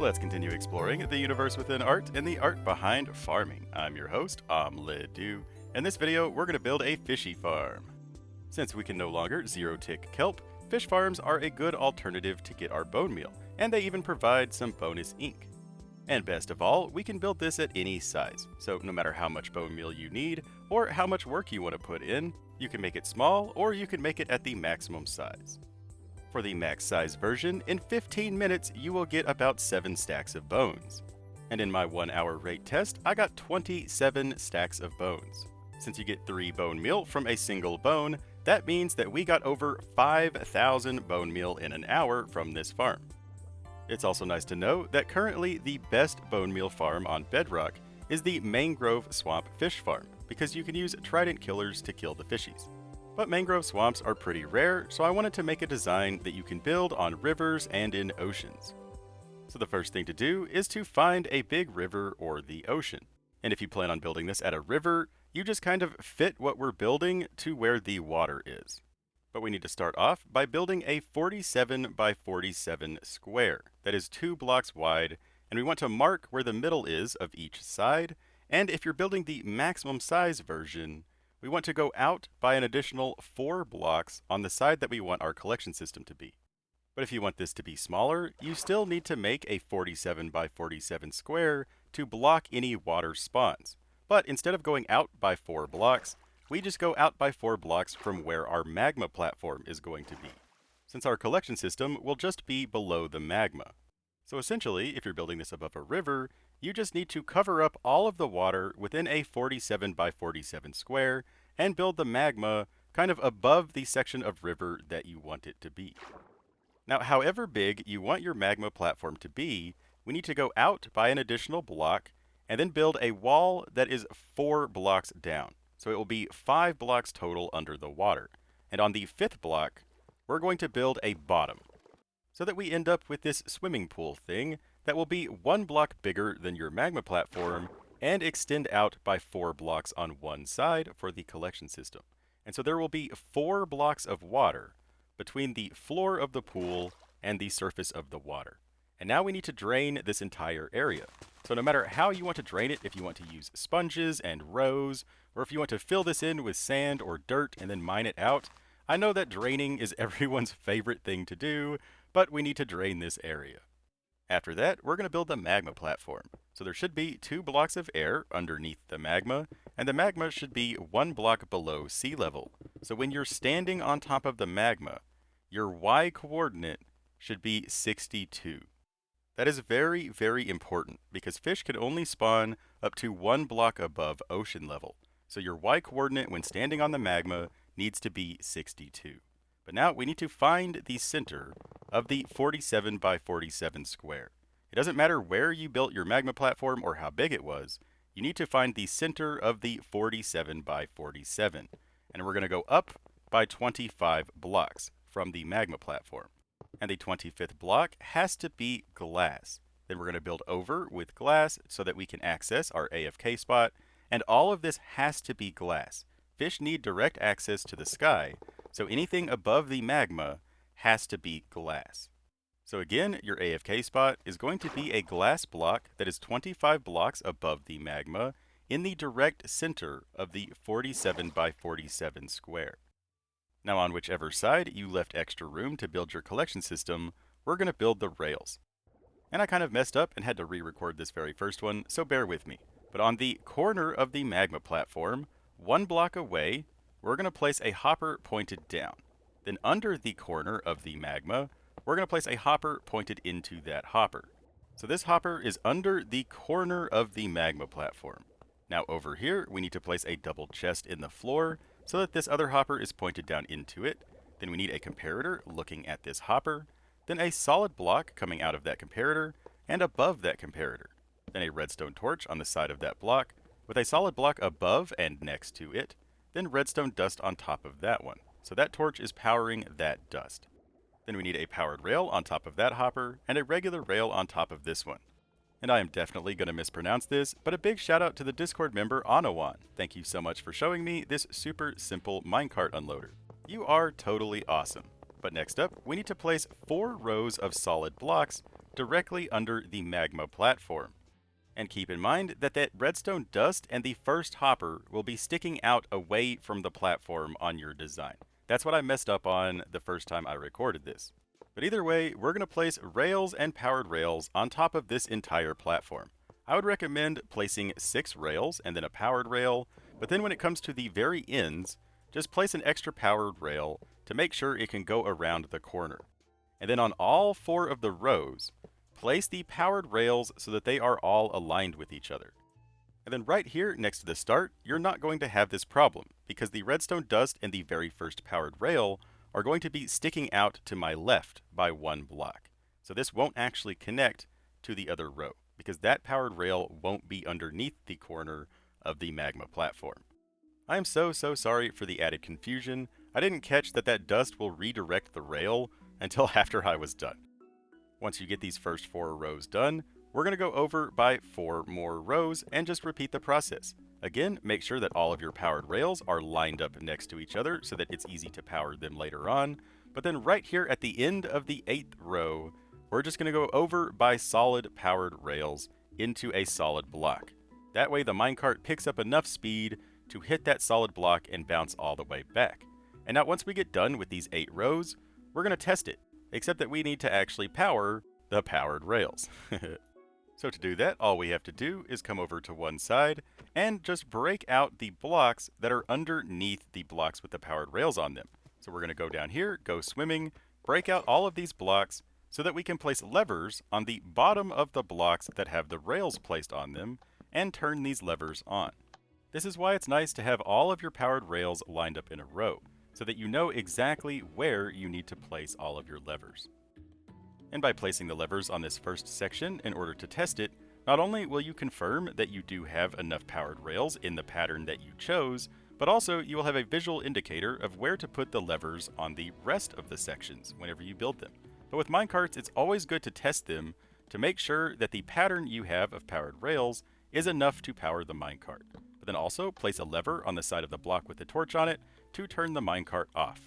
Let's continue exploring the universe within art and the art behind farming. I'm your host, Ledu. In this video, we're going to build a fishy farm. Since we can no longer zero-tick kelp, fish farms are a good alternative to get our bone meal, and they even provide some bonus ink. And best of all, we can build this at any size, so no matter how much bone meal you need, or how much work you want to put in, you can make it small, or you can make it at the maximum size. For the max size version, in 15 minutes you will get about 7 stacks of bones. And in my 1 hour rate test, I got 27 stacks of bones. Since you get 3 bone meal from a single bone, that means that we got over 5,000 bone meal in an hour from this farm. It's also nice to know that currently the best bone meal farm on Bedrock is the mangrove swamp fish farm, because you can use trident killers to kill the fishies. But mangrove swamps are pretty rare, so I wanted to make a design that you can build on rivers and in oceans. So the first thing to do is to find a big river or the ocean. And if you plan on building this at a river, you just kind of fit what we're building to where the water is. But we need to start off by building a 47 by 47 square that is 2 blocks wide, and we want to mark where the middle is of each side. And if you're building the maximum size version, we want to go out by an additional 4 blocks on the side that we want our collection system to be. But if you want this to be smaller, you still need to make a 47 by 47 square to block any water spawns. But instead of going out by 4 blocks, we just go out by 4 blocks from where our magma platform is going to be, since our collection system will just be below the magma. So essentially, if you're building this above a river, you just need to cover up all of the water within a 47 by 47 square and build the magma kind of above the section of river that you want it to be. Now, however big you want your magma platform to be, we need to go out by an additional block and then build a wall that is 4 blocks down. So it will be 5 blocks total under the water. And on the 5th block, we're going to build a bottom, so that we end up with this swimming pool thing that will be 1 block bigger than your magma platform and extend out by 4 blocks on one side for the collection system. And so there will be 4 blocks of water between the floor of the pool and the surface of the water. And now we need to drain this entire area. So no matter how you want to drain it, if you want to use sponges and rows, or if you want to fill this in with sand or dirt and then mine it out, I know that draining is everyone's favorite thing to do, but we need to drain this area. After that, we're going to build the magma platform. So there should be 2 blocks of air underneath the magma, and the magma should be 1 block below sea level. So when you're standing on top of the magma, your Y coordinate should be 62. That is very, very important, because fish can only spawn up to 1 block above ocean level. So your Y coordinate when standing on the magma needs to be 62. But now we need to find the center of the 47 by 47 square. It doesn't matter where you built your magma platform or how big it was, you need to find the center of the 47 by 47. And we're going to go up by 25 blocks from the magma platform. And the 25th block has to be glass. Then we're going to build over with glass so that we can access our AFK spot. And all of this has to be glass. Fish need direct access to the sky, so anything above the magma has to be glass. So again, your AFK spot is going to be a glass block that is 25 blocks above the magma in the direct center of the 47 by 47 square. Now on whichever side you left extra room to build your collection system, we're going to build the rails. And I kind of messed up and had to re-record this very first one, so bear with me. But on the corner of the magma platform, 1 block away, we're going to place a hopper pointed down. Then under the corner of the magma, we're going to place a hopper pointed into that hopper. So this hopper is under the corner of the magma platform. Now over here, we need to place a double chest in the floor so that this other hopper is pointed down into it. Then we need a comparator looking at this hopper, then a solid block coming out of that comparator and above that comparator. Then a redstone torch on the side of that block with a solid block above and next to it, then redstone dust on top of that one. So that torch is powering that dust. Then we need a powered rail on top of that hopper and a regular rail on top of this one. And I am definitely going to mispronounce this, but a big shout out to the Discord member Anawan. Thank you so much for showing me this super simple minecart unloader. You are totally awesome. But next up, we need to place 4 rows of solid blocks directly under the magma platform. And keep in mind that that redstone dust and the first hopper will be sticking out away from the platform on your design. That's what I messed up on the first time I recorded this. But either way, we're going to place rails and powered rails on top of this entire platform. I would recommend placing 6 rails and then a powered rail, but then when it comes to the very ends, just place an extra powered rail to make sure it can go around the corner. And then on all 4 of the rows, place the powered rails so that they are all aligned with each other. And then right here next to the start, you're not going to have this problem because the redstone dust and the very first powered rail are going to be sticking out to my left by 1 block. So this won't actually connect to the other row because that powered rail won't be underneath the corner of the magma platform. I am so sorry for the added confusion. I didn't catch that that dust will redirect the rail until after I was done. Once you get these first 4 rows done, we're going to go over by 4 more rows and just repeat the process. Again, make sure that all of your powered rails are lined up next to each other so that it's easy to power them later on. But then right here at the end of the 8th row, we're just going to go over by solid powered rails into a solid block. That way the minecart picks up enough speed to hit that solid block and bounce all the way back. And now once we get done with these 8 rows, we're going to test it, except that we need to actually power the powered rails. So to do that, all we have to do is come over to one side and just break out the blocks that are underneath the blocks with the powered rails on them. So we're going to go down here, go swimming, break out all of these blocks so that we can place levers on the bottom of the blocks that have the rails placed on them and turn these levers on. This is why it's nice to have all of your powered rails lined up in a row so that you know exactly where you need to place all of your levers. And by placing the levers on this first section in order to test it, not only will you confirm that you do have enough powered rails in the pattern that you chose, but also you will have a visual indicator of where to put the levers on the rest of the sections whenever you build them. But with minecarts, it's always good to test them to make sure that the pattern you have of powered rails is enough to power the minecart. But then also place a lever on the side of the block with the torch on it to turn the minecart off.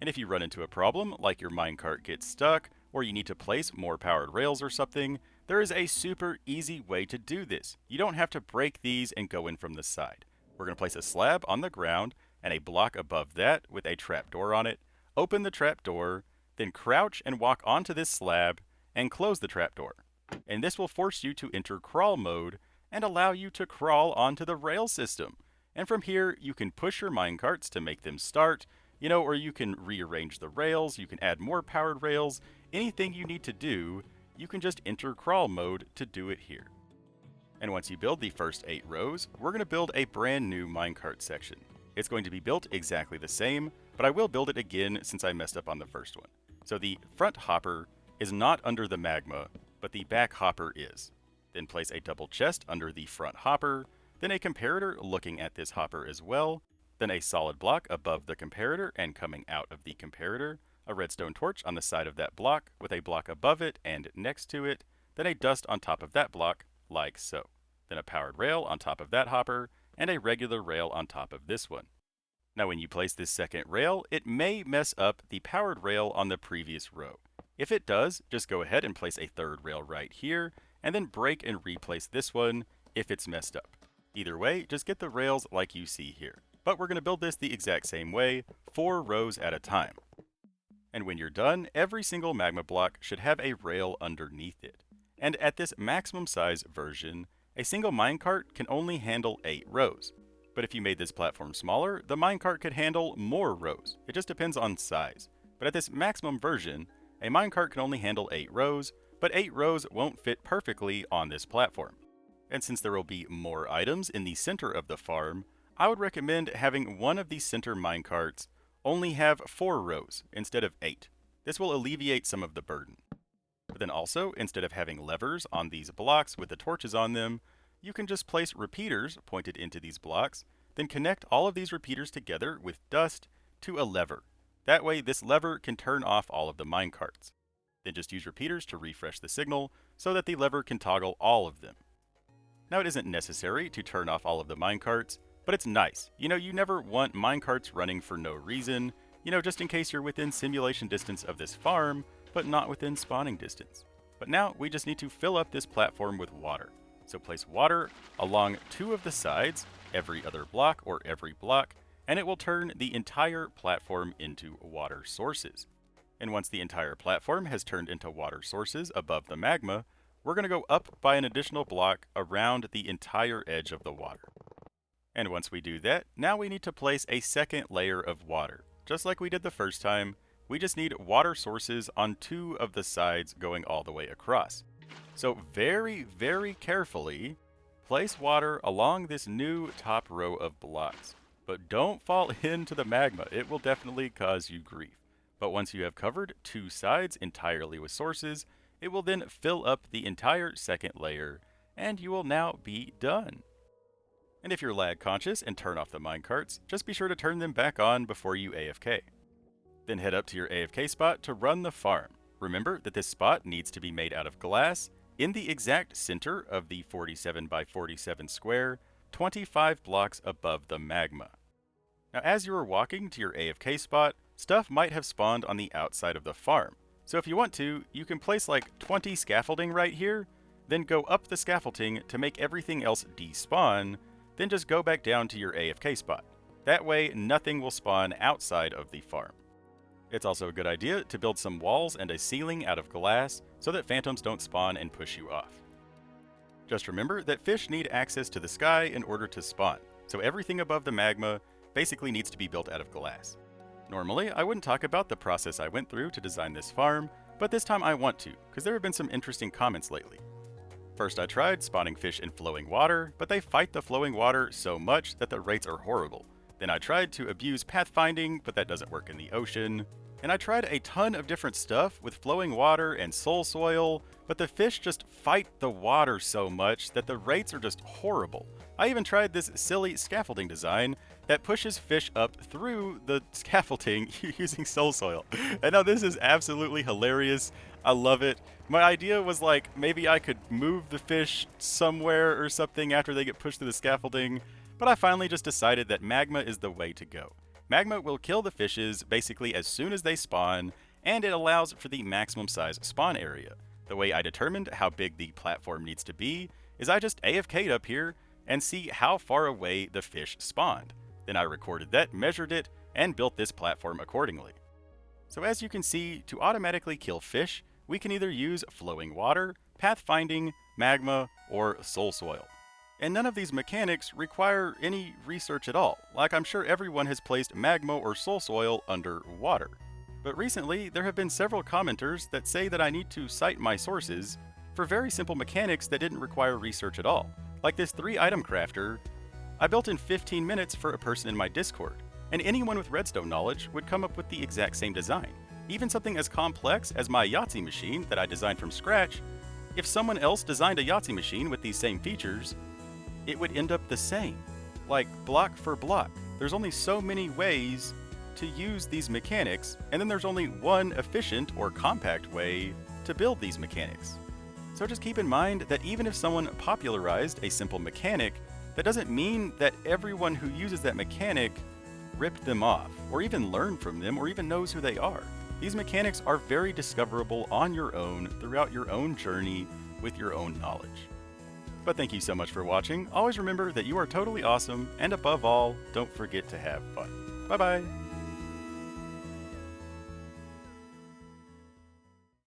And if you run into a problem, like your minecart gets stuck, or you need to place more powered rails or something, there is a super easy way to do this. You don't have to break these and go in from the side. We're going to place a slab on the ground and a block above that with a trapdoor on it. Open the trapdoor, then crouch and walk onto this slab and close the trapdoor. And this will force you to enter crawl mode and allow you to crawl onto the rail system. And from here, you can push your minecarts to make them start, or you can rearrange the rails, you can add more powered rails, anything you need to do, you can just enter crawl mode to do it here. And once you build the first 8 rows, we're going to build a brand new minecart section. It's going to be built exactly the same, but I will build it again since I messed up on the first one. So the front hopper is not under the magma, but the back hopper is. Then place a double chest under the front hopper, then a comparator looking at this hopper as well, then a solid block above the comparator and coming out of the comparator, a redstone torch on the side of that block with a block above it and next to it, then a dust on top of that block, like so. Then a powered rail on top of that hopper, and a regular rail on top of this one. Now when you place this second rail, it may mess up the powered rail on the previous row. If it does, just go ahead and place a third rail right here, and then break and replace this one if it's messed up. Either way, just get the rails like you see here. But we're going to build this the exact same way, 4 rows at a time. And when you're done, every single magma block should have a rail underneath it. And at this maximum size version, a single minecart can only handle 8 rows. But if you made this platform smaller, the minecart could handle more rows. It just depends on size. But at this maximum version, a minecart can only handle 8 rows, but 8 rows won't fit perfectly on this platform. And since there will be more items in the center of the farm, I would recommend having one of these center minecarts only have 4 rows instead of 8. This will alleviate some of the burden. But then also, instead of having levers on these blocks with the torches on them, you can just place repeaters pointed into these blocks, then connect all of these repeaters together with dust to a lever. That way, this lever can turn off all of the minecarts. Then just use repeaters to refresh the signal so that the lever can toggle all of them. Now it isn't necessary to turn off all of the minecarts, but it's nice. You never want minecarts running for no reason, just in case you're within simulation distance of this farm, but not within spawning distance. But now we just need to fill up this platform with water. So place water along 2 of the sides, every other block or every block, and it will turn the entire platform into water sources. And once the entire platform has turned into water sources above the magma, we're going to go up by an additional block around the entire edge of the water. And once we do that, now we need to place a second layer of water. Just like we did the first time, we just need water sources on 2 of the sides going all the way across. So very, very carefully, place water along this new top row of blocks. But don't fall into the magma, it will definitely cause you grief. But once you have covered 2 sides entirely with sources, it will then fill up the entire second layer, and you will now be done. And if you're lag conscious and turn off the minecarts, just be sure to turn them back on before you AFK. Then head up to your AFK spot to run the farm. Remember that this spot needs to be made out of glass in the exact center of the 47 by 47 square, 25 blocks above the magma. Now as you are walking to your AFK spot, stuff might have spawned on the outside of the farm. So if you want to, you can place like 20 scaffolding right here, then go up the scaffolding to make everything else despawn, then just go back down to your AFK spot. That way, nothing will spawn outside of the farm. It's also a good idea to build some walls and a ceiling out of glass so that phantoms don't spawn and push you off. Just remember that fish need access to the sky in order to spawn, so everything above the magma basically needs to be built out of glass. Normally, I wouldn't talk about the process I went through to design this farm, but this time I want to, because there have been some interesting comments lately. First I tried spawning fish in flowing water, but they fight the flowing water so much that the rates are horrible. Then I tried to abuse pathfinding, but that doesn't work in the ocean. And I tried a ton of different stuff with flowing water and soul soil, but the fish just fight the water so much that the rates are just horrible. I even tried this silly scaffolding design that pushes fish up through the scaffolding using soul soil. And now this is absolutely hilarious. I love it. My idea was like, maybe I could move the fish somewhere or something after they get pushed through the scaffolding, but I finally just decided that magma is the way to go. Magma will kill the fishes basically as soon as they spawn, and it allows for the maximum size spawn area. The way I determined how big the platform needs to be is I just AFK'd up here and see how far away the fish spawned. Then I recorded that, measured it, and built this platform accordingly. So as you can see, to automatically kill fish, we can either use flowing water, pathfinding, magma, or soul soil. And none of these mechanics require any research at all, like I'm sure everyone has placed magma or soul soil under water. But recently, there have been several commenters that say that I need to cite my sources for very simple mechanics that didn't require research at all. Like this 3-item crafter, I built in 15 minutes for a person in my Discord, and anyone with redstone knowledge would come up with the exact same design. Even something as complex as my Yahtzee machine that I designed from scratch, if someone else designed a Yahtzee machine with these same features, it would end up the same. Like block for block. There's only so many ways to use these mechanics, and then there's only one efficient or compact way to build these mechanics. So just keep in mind that even if someone popularized a simple mechanic, that doesn't mean that everyone who uses that mechanic ripped them off, or even learned from them, or even knows who they are. These mechanics are very discoverable on your own throughout your own journey with your own knowledge. But thank you so much for watching. Always remember that you are totally awesome, and above all, don't forget to have fun. Bye bye!